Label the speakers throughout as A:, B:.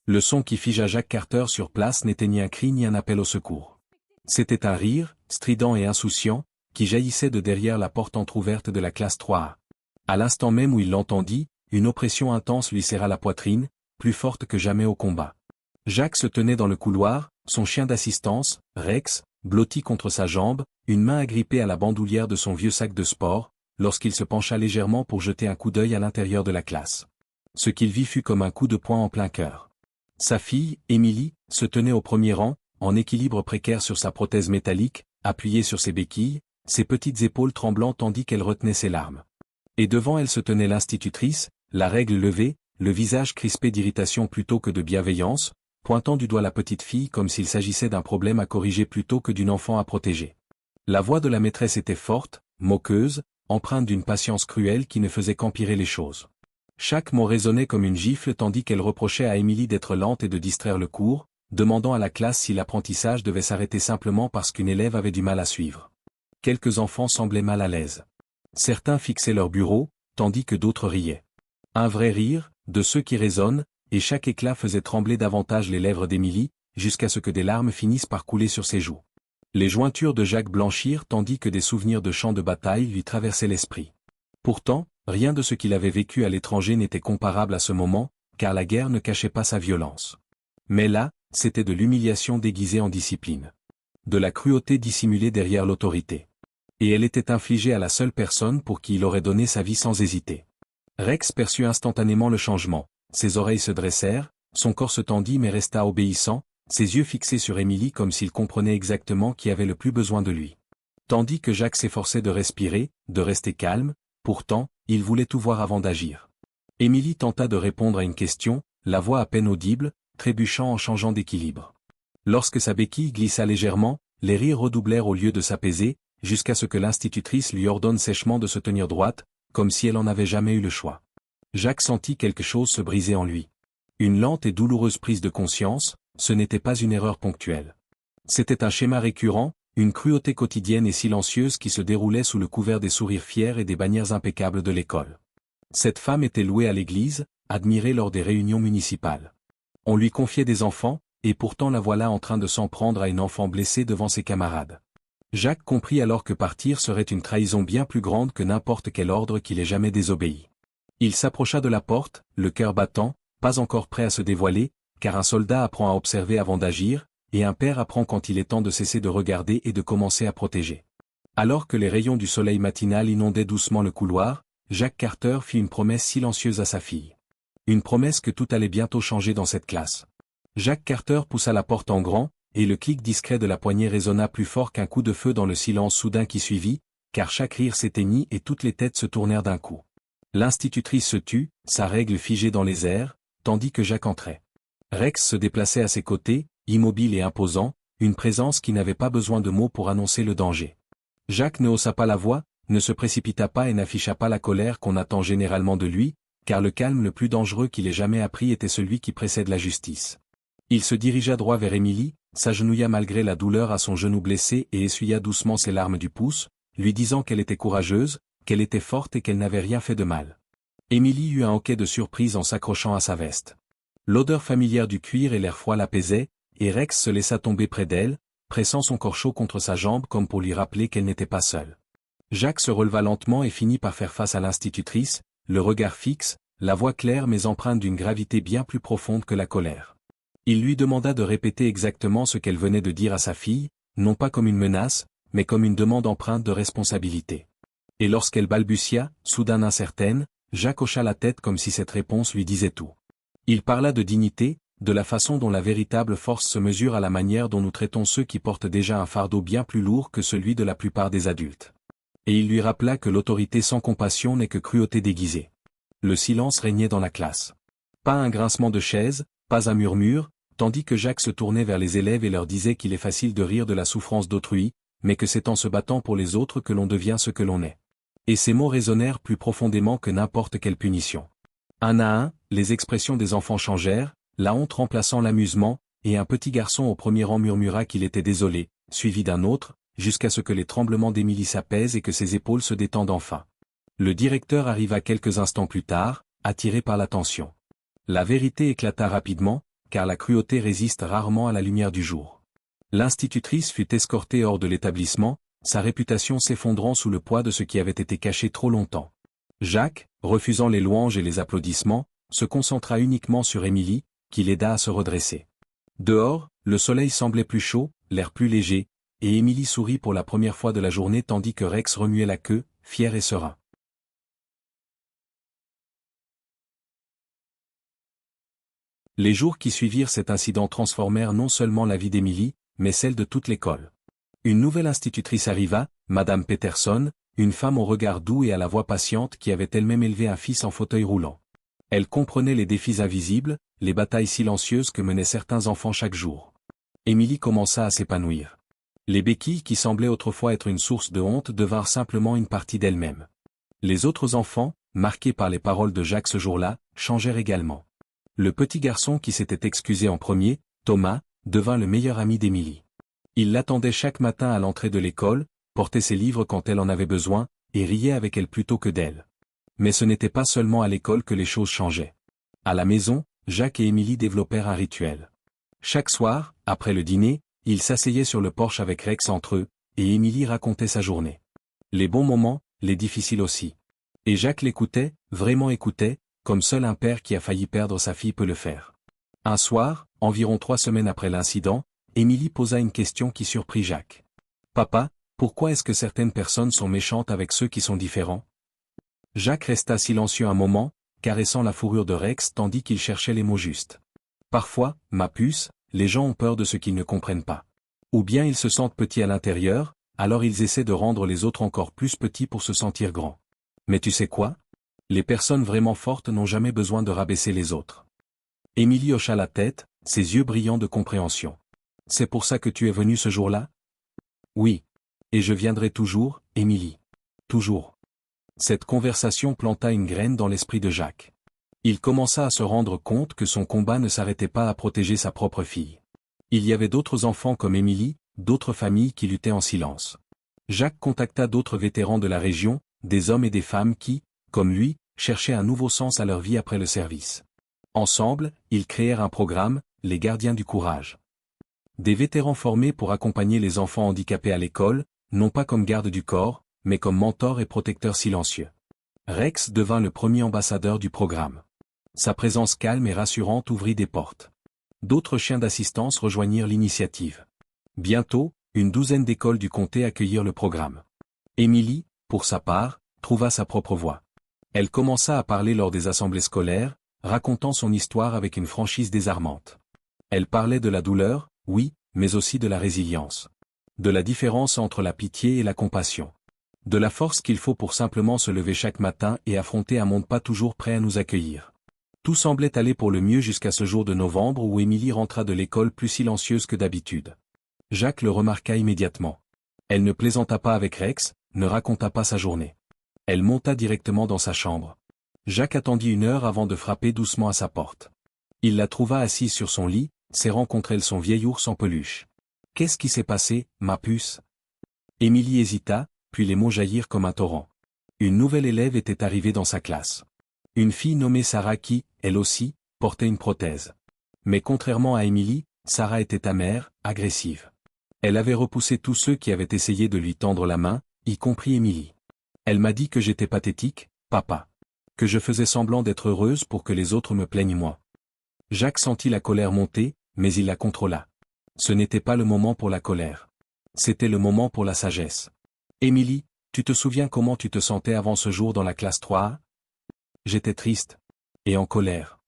A: Le son qui figea Jacques Carter sur place n'était ni un cri ni un appel au secours. C'était un rire, strident et insouciant, qui jaillissait de derrière la porte entr'ouverte de la classe 3A. À l'instant même où il l'entendit, une oppression intense lui serra la poitrine, plus forte que jamais au combat. Jacques se tenait dans le couloir, son chien d'assistance, Rex, blotti contre sa jambe, une main agrippée à la bandoulière de son vieux sac de sport, lorsqu'il se pencha légèrement pour jeter un coup d'œil à l'intérieur de la classe. Ce qu'il vit fut comme un coup de poing en plein cœur. Sa fille, Émilie, se tenait au premier rang, en équilibre précaire sur sa prothèse métallique, appuyée sur ses béquilles, ses petites épaules tremblant tandis qu'elle retenait ses larmes. Et devant elle se tenait l'institutrice, la règle levée, le visage crispé d'irritation plutôt que de bienveillance, pointant du doigt la petite fille comme s'il s'agissait d'un problème à corriger plutôt que d'une enfant à protéger. La voix de la maîtresse était forte, moqueuse, empreinte d'une patience cruelle qui ne faisait qu'empirer les choses. Chaque mot résonnait comme une gifle tandis qu'elle reprochait à Émilie d'être lente et de distraire le cours, demandant à la classe si l'apprentissage devait s'arrêter simplement parce qu'une élève avait du mal à suivre. Quelques enfants semblaient mal à l'aise. Certains fixaient leur bureau, tandis que d'autres riaient. Un vrai rire, de ceux qui résonnent, et chaque éclat faisait trembler davantage les lèvres d'Émilie, jusqu'à ce que des larmes finissent par couler sur ses joues. Les jointures de Jacques blanchirent tandis que des souvenirs de champs de bataille lui traversaient l'esprit. Pourtant, rien de ce qu'il avait vécu à l'étranger n'était comparable à ce moment, car la guerre ne cachait pas sa violence. Mais là, c'était de l'humiliation déguisée en discipline. De la cruauté dissimulée derrière l'autorité. Et elle était infligée à la seule personne pour qui il aurait donné sa vie sans hésiter. Rex perçut instantanément le changement, ses oreilles se dressèrent, son corps se tendit mais resta obéissant, ses yeux fixés sur Émilie comme s'il comprenait exactement qui avait le plus besoin de lui. Tandis que Jacques s'efforçait de respirer, de rester calme, pourtant, il voulait tout voir avant d'agir. Émilie tenta de répondre à une question, la voix à peine audible, trébuchant en changeant d'équilibre. Lorsque sa béquille glissa légèrement, les rires redoublèrent au lieu de s'apaiser, jusqu'à ce que l'institutrice lui ordonne sèchement de se tenir droite, comme si elle en avait jamais eu le choix. Jacques sentit quelque chose se briser en lui. Une lente et douloureuse prise de conscience, ce n'était pas une erreur ponctuelle. C'était un schéma récurrent, une cruauté quotidienne et silencieuse qui se déroulait sous le couvert des sourires fiers et des bannières impeccables de l'école. Cette femme était louée à l'église, admirée lors des réunions municipales. On lui confiait des enfants, et pourtant la voilà en train de s'en prendre à une enfant blessée devant ses camarades. Jacques comprit alors que partir serait une trahison bien plus grande que n'importe quel ordre qu'il ait jamais désobéi. Il s'approcha de la porte, le cœur battant, pas encore prêt à se dévoiler, car un soldat apprend à observer avant d'agir, et un père apprend quand il est temps de cesser de regarder et de commencer à protéger. Alors que les rayons du soleil matinal inondaient doucement le couloir, Jacques Carter fit une promesse silencieuse à sa fille. Une promesse que tout allait bientôt changer dans cette classe. Jacques Carter poussa la porte en grand, et le clic discret de la poignée résonna plus fort qu'un coup de feu dans le silence soudain qui suivit, car chaque rire s'éteignit et toutes les têtes se tournèrent d'un coup. L'institutrice se tut, sa règle figée dans les airs, tandis que Jacques entrait. Rex se déplaçait à ses côtés, immobile et imposant, une présence qui n'avait pas besoin de mots pour annoncer le danger. Jacques ne haussa pas la voix, ne se précipita pas et n'afficha pas la colère qu'on attend généralement de lui, car le calme le plus dangereux qu'il ait jamais appris était celui qui précède la justice. Il se dirigea droit vers Émilie, s'agenouilla malgré la douleur à son genou blessé et essuya doucement ses larmes du pouce, lui disant qu'elle était courageuse, qu'elle était forte et qu'elle n'avait rien fait de mal. Émilie eut un hoquet de surprise en s'accrochant à sa veste. L'odeur familière du cuir et l'air froid l'apaisaient, et Rex se laissa tomber près d'elle, pressant son corps chaud contre sa jambe comme pour lui rappeler qu'elle n'était pas seule. Jacques se releva lentement et finit par faire face à l'institutrice, le regard fixe, la voix claire mais empreinte d'une gravité bien plus profonde que la colère. Il lui demanda de répéter exactement ce qu'elle venait de dire à sa fille, non pas comme une menace, mais comme une demande empreinte de responsabilité. Et lorsqu'elle balbutia, soudain incertaine, Jacques hocha la tête comme si cette réponse lui disait tout. Il parla de dignité, de la façon dont la véritable force se mesure à la manière dont nous traitons ceux qui portent déjà un fardeau bien plus lourd que celui de la plupart des adultes. Et il lui rappela que l'autorité sans compassion n'est que cruauté déguisée. Le silence régnait dans la classe. Pas un grincement de chaise, pas un murmure, tandis que Jacques se tournait vers les élèves et leur disait qu'il est facile de rire de la souffrance d'autrui, mais que c'est en se battant pour les autres que l'on devient ce que l'on est. Et ces mots résonnèrent plus profondément que n'importe quelle punition. Un à un, les expressions des enfants changèrent, la honte remplaçant l'amusement, et un petit garçon au premier rang murmura qu'il était désolé, suivi d'un autre, jusqu'à ce que les tremblements d'Émilie s'apaisent et que ses épaules se détendent enfin. Le directeur arriva quelques instants plus tard, attiré par l'attention. La vérité éclata rapidement, car la cruauté résiste rarement à la lumière du jour. L'institutrice fut escortée hors de l'établissement, sa réputation s'effondrant sous le poids de ce qui avait été caché trop longtemps. Jacques, refusant les louanges et les applaudissements, se concentra uniquement sur Émilie, qui l'aida à se redresser. Dehors, le soleil semblait plus chaud, l'air plus léger, et Émilie sourit pour la première fois de la journée tandis que Rex remuait la queue, fier et serein. Les jours qui suivirent cet incident transformèrent non seulement la vie d'Émilie, mais celle de toute l'école. Une nouvelle institutrice arriva, Madame Peterson, une femme au regard doux et à la voix patiente qui avait elle-même élevé un fils en fauteuil roulant. Elle comprenait les défis invisibles, les batailles silencieuses que menaient certains enfants chaque jour. Émilie commença à s'épanouir. Les béquilles qui semblaient autrefois être une source de honte devinrent simplement une partie d'elle-même. Les autres enfants, marqués par les paroles de Jacques ce jour-là, changèrent également. Le petit garçon qui s'était excusé en premier, Thomas, devint le meilleur ami d'Émilie. Il l'attendait chaque matin à l'entrée de l'école, portait ses livres quand elle en avait besoin, et riait avec elle plutôt que d'elle. Mais ce n'était pas seulement à l'école que les choses changeaient. À la maison, Jacques et Émilie développèrent un rituel. Chaque soir, après le dîner, ils s'asseyaient sur le porche avec Rex entre eux, et Émilie racontait sa journée. Les bons moments, les difficiles aussi. Et Jacques l'écoutait, vraiment écoutait, comme seul un père qui a failli perdre sa fille peut le faire. Un soir, environ 3 semaines après l'incident, Émilie posa une question qui surprit Jacques. « Papa, pourquoi est-ce que certaines personnes sont méchantes avec ceux qui sont différents ?» Jacques resta silencieux un moment, caressant la fourrure de Rex tandis qu'il cherchait les mots justes. « Parfois, ma puce, les gens ont peur de ce qu'ils ne comprennent pas. Ou bien ils se sentent petits à l'intérieur, alors ils essaient de rendre les autres encore plus petits pour se sentir grands. Mais tu sais quoi ? Les personnes vraiment fortes n'ont jamais besoin de rabaisser les autres. » Émilie hocha la tête, ses yeux brillants de compréhension. « C'est pour ça que tu es venue ce jour-là ? » ?»« Oui. Et je viendrai toujours, Émilie. Toujours. » Cette conversation planta une graine dans l'esprit de Jacques. Il commença à se rendre compte que son combat ne s'arrêtait pas à protéger sa propre fille. Il y avait d'autres enfants comme Émilie, d'autres familles qui luttaient en silence. Jacques contacta d'autres vétérans de la région, des hommes et des femmes qui, comme lui, cherchaient un nouveau sens à leur vie après le service. Ensemble, ils créèrent un programme, les Gardiens du Courage. Des vétérans formés pour accompagner les enfants handicapés à l'école, non pas comme gardes du corps, mais comme mentors et protecteurs silencieux. Rex devint le premier ambassadeur du programme. Sa présence calme et rassurante ouvrit des portes. D'autres chiens d'assistance rejoignirent l'initiative. Bientôt, une douzaine d'écoles du comté accueillirent le programme. Émilie, pour sa part, trouva sa propre voix. Elle commença à parler lors des assemblées scolaires, racontant son histoire avec une franchise désarmante. Elle parlait de la douleur, oui, mais aussi de la résilience. De la différence entre la pitié et la compassion. De la force qu'il faut pour simplement se lever chaque matin et affronter un monde pas toujours prêt à nous accueillir. Tout semblait aller pour le mieux jusqu'à ce jour de novembre où Émilie rentra de l'école plus silencieuse que d'habitude. Jacques le remarqua immédiatement. Elle ne plaisanta pas avec Rex, ne raconta pas sa journée. Elle monta directement dans sa chambre. Jacques attendit 1 heure avant de frapper doucement à sa porte. Il la trouva assise sur son lit, serrant contre elle son vieil ours en peluche. « Qu'est-ce qui s'est passé, ma puce ?» Émilie hésita, puis les mots jaillirent comme un torrent. Une nouvelle élève était arrivée dans sa classe. Une fille nommée Sarah qui, elle aussi, portait une prothèse. Mais contrairement à Émilie, Sarah était amère, agressive. Elle avait repoussé tous ceux qui avaient essayé de lui tendre la main, y compris Émilie. Elle m'a dit que j'étais pathétique, papa. Que je faisais semblant d'être heureuse pour que les autres me plaignent moins. Jacques sentit la colère monter, mais il la contrôla. Ce n'était pas le moment pour la colère. C'était le moment pour la sagesse. Émilie, tu te souviens comment tu te sentais avant ce jour dans la classe 3A ? J'étais triste. Et en colère.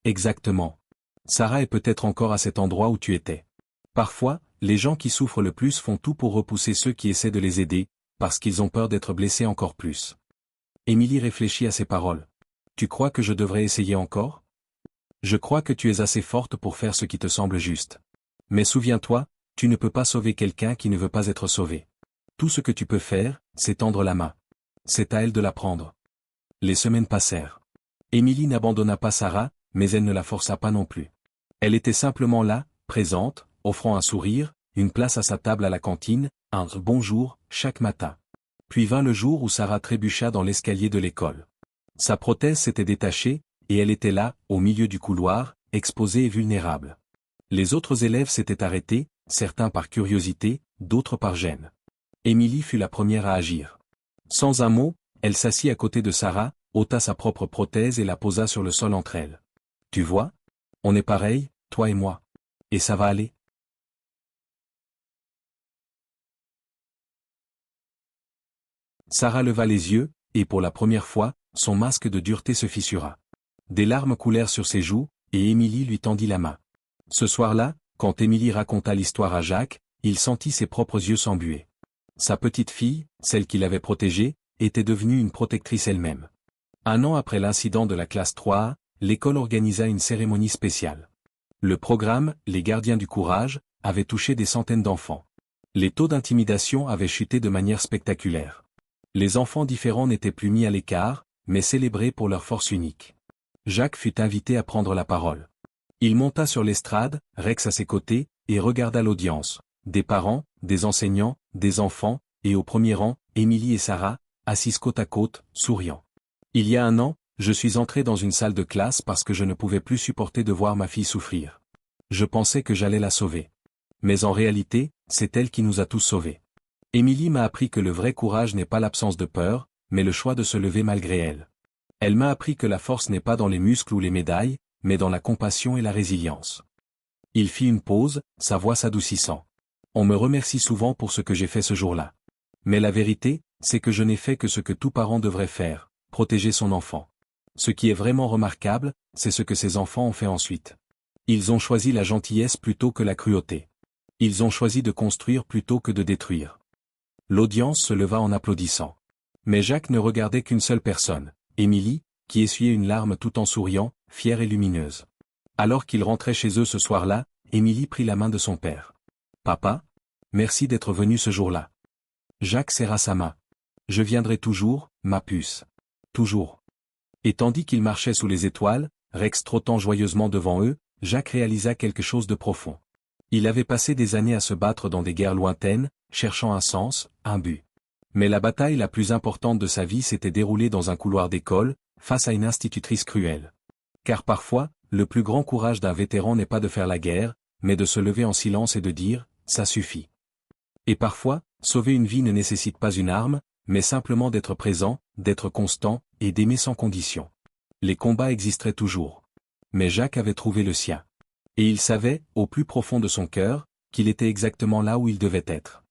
A: Exactement. Sarah est peut-être encore à cet endroit où tu étais. Parfois, les gens qui souffrent le plus font tout pour repousser ceux qui essaient de les aider, parce qu'ils ont peur d'être blessés encore plus. Émilie réfléchit à ces paroles. Tu crois que je devrais essayer encore ? Je crois que tu es assez forte pour faire ce qui te semble juste. Mais souviens-toi, tu ne peux pas sauver quelqu'un qui ne veut pas être sauvé. Tout ce que tu peux faire, c'est tendre la main. C'est à elle de la prendre. Les semaines passèrent. Émilie n'abandonna pas Sarah, mais elle ne la força pas non plus. Elle était simplement là, présente, offrant un sourire, une place à sa table à la cantine, un « bonjour » chaque matin. Puis vint le jour où Sarah trébucha dans l'escalier de l'école. Sa prothèse s'était détachée, et elle était là, au milieu du couloir, exposé et vulnérable. Les autres élèves s'étaient arrêtés, certains par curiosité, d'autres par gêne. Émilie fut la première à agir. Sans un mot, elle s'assit à côté de Sarah, ôta sa propre prothèse et la posa sur le sol entre elles. « Tu vois? On est pareil, toi et moi. Et ça va aller ?» Sarah leva les yeux, et pour la première fois, son masque de dureté se fissura. Des larmes coulèrent sur ses joues, et Émilie lui tendit la main. Ce soir-là, quand Émilie raconta l'histoire à Jacques, il sentit ses propres yeux s'embuer. Sa petite fille, celle qu'il avait protégée, était devenue une protectrice elle-même. Un an après l'incident de la classe 3A, l'école organisa une cérémonie spéciale. Le programme, Les Gardiens du Courage, avait touché des centaines d'enfants. Les taux d'intimidation avaient chuté de manière spectaculaire. Les enfants différents n'étaient plus mis à l'écart, mais célébrés pour leur force unique. Jacques fut invité à prendre la parole. Il monta sur l'estrade, Rex à ses côtés, et regarda l'audience. Des parents, des enseignants, des enfants, et au premier rang, Émilie et Sarah, assises côte à côte, souriant. Il y a un an, je suis entré dans une salle de classe parce que je ne pouvais plus supporter de voir ma fille souffrir. Je pensais que j'allais la sauver. Mais en réalité, c'est elle qui nous a tous sauvés. Émilie m'a appris que le vrai courage n'est pas l'absence de peur, mais le choix de se lever malgré elle. Elle m'a appris que la force n'est pas dans les muscles ou les médailles, mais dans la compassion et la résilience. Il fit une pause, sa voix s'adoucissant. On me remercie souvent pour ce que j'ai fait ce jour-là. Mais la vérité, c'est que je n'ai fait que ce que tout parent devrait faire, protéger son enfant. Ce qui est vraiment remarquable, c'est ce que ces enfants ont fait ensuite. Ils ont choisi la gentillesse plutôt que la cruauté. Ils ont choisi de construire plutôt que de détruire. L'audience se leva en applaudissant. Mais Jacques ne regardait qu'une seule personne, Émilie, qui essuyait une larme tout en souriant, fière et lumineuse. Alors qu'ils rentraient chez eux ce soir-là, Émilie prit la main de son père. « Papa, merci d'être venu ce jour-là. » Jacques serra sa main. « Je viendrai toujours, ma puce. Toujours. » Et tandis qu'ils marchaient sous les étoiles, Rex trottant joyeusement devant eux, Jacques réalisa quelque chose de profond. Il avait passé des années à se battre dans des guerres lointaines, cherchant un sens, un but. Mais la bataille la plus importante de sa vie s'était déroulée dans un couloir d'école, face à une institutrice cruelle. Car parfois, le plus grand courage d'un vétéran n'est pas de faire la guerre, mais de se lever en silence et de dire « ça suffit ». Et parfois, sauver une vie ne nécessite pas une arme, mais simplement d'être présent, d'être constant, et d'aimer sans condition. Les combats existeraient toujours. Mais Jacques avait trouvé le sien. Et il savait, au plus profond de son cœur, qu'il était exactement là où il devait être.